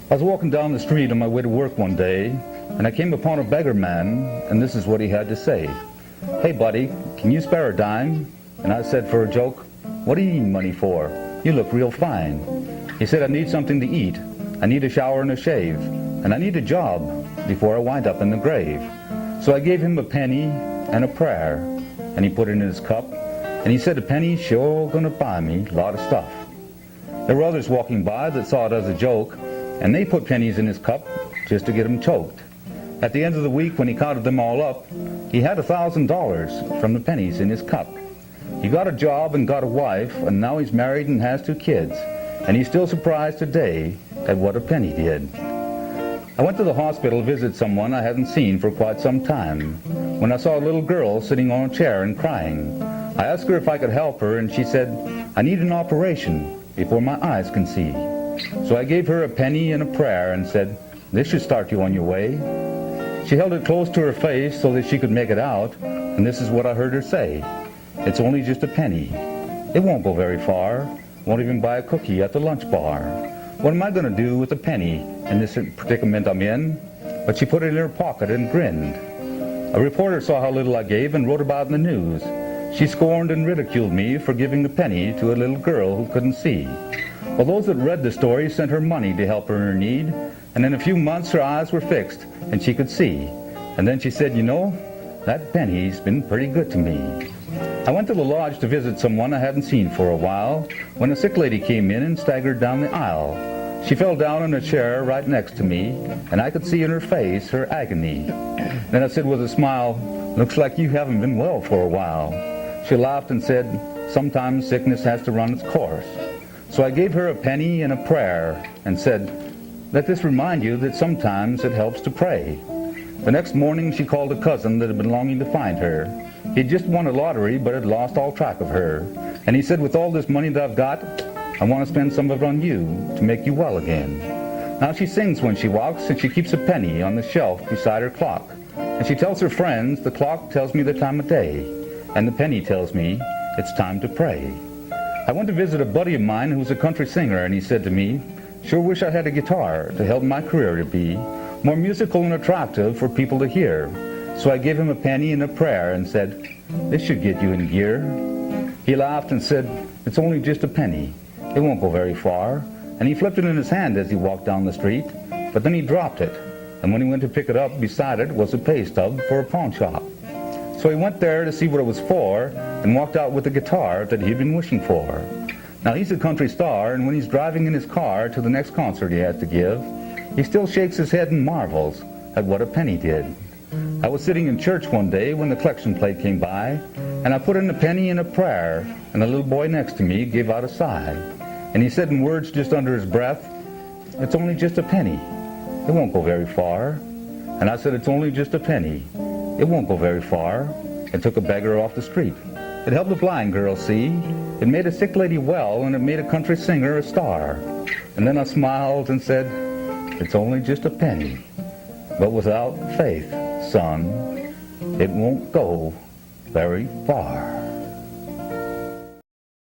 I was walking down the street on my way to work one day, and I came upon a beggar man, and this is what he had to say. "Hey, buddy, can you spare a dime?" And I said for a joke, "What do you need money for? You look real fine." He said, "I need something to eat. I need a shower and a shave, and I need a job before I wind up in the grave." So I gave him a penny and a prayer, and he put it in his cup, and he said, "A penny's sure gonna buy me a lot of stuff." There were others walking by that saw it as a joke, and they put pennies in his cup just to get him choked. At the end of the week, when he counted them all up, he had $1,000 from the pennies in his cup. He got a job and got a wife, and now he's married and has 2 kids, and he's still surprised today at what a penny did. I went to the hospital to visit someone I hadn't seen for quite some time, when I saw a little girl sitting on a chair and crying. I asked her if I could help her, and she said, "I need an operation before my eyes can see." So I gave her a penny and a prayer and said, "This should start you on your way." She held it close to her face so that she could make it out, and this is what I heard her say. "It's only just a penny. It won't go very far. Won't even buy a cookie at the lunch bar. What am I going to do with a penny in this predicament I'm in?" But she put it in her pocket and grinned. A reporter saw how little I gave and wrote about it in the news. She scorned and ridiculed me for giving a penny to a little girl who couldn't see. Well, those that read the story sent her money to help her in her need, and in a few months her eyes were fixed and she could see. And then she said, "You know, that penny's been pretty good to me." I went to the lodge to visit someone I hadn't seen for a while, when a sick lady came in and staggered down the aisle. She fell down in a chair right next to me, and I could see in her face her agony. Then I said with a smile, "Looks like you haven't been well for a while." She laughed and said, "Sometimes sickness has to run its course." So I gave her a penny and a prayer and said, "Let this remind you that sometimes it helps to pray." The next morning she called a cousin that had been longing to find her. He'd just won a lottery but had lost all track of her. And he said, "With all this money that I've got, I want to spend some of it on you to make you well again." Now she sings when she walks, and she keeps a penny on the shelf beside her clock. And she tells her friends, "The clock tells me the time of day, and the penny tells me it's time to pray." I went to visit a buddy of mine who's a country singer, and he said to me, "Sure wish I had a guitar to help my career to be more musical and attractive for people to hear." So I gave him a penny and a prayer and said, "This should get you in gear." He laughed and said, "It's only just a penny. It won't go very far." And he flipped it in his hand as he walked down the street, but then he dropped it. And when he went to pick it up, beside it was a pay stub for a pawn shop. So he went there to see what it was for, and walked out with the guitar that he'd been wishing for. Now he's a country star, and when he's driving in his car to the next concert he has to give, he still shakes his head and marvels at what a penny did. I was sitting in church one day when the collection plate came by, and I put in a penny and a prayer, and the little boy next to me gave out a sigh. And he said in words just under his breath, "It's only just a penny. It won't go very far." And I said, "It's only just a penny. It won't go very far." It took a beggar off the street. It helped a blind girl see. It made a sick lady well, and it made a country singer a star. And then I smiled and said, "It's only just a penny. But without faith, son, it won't go very far."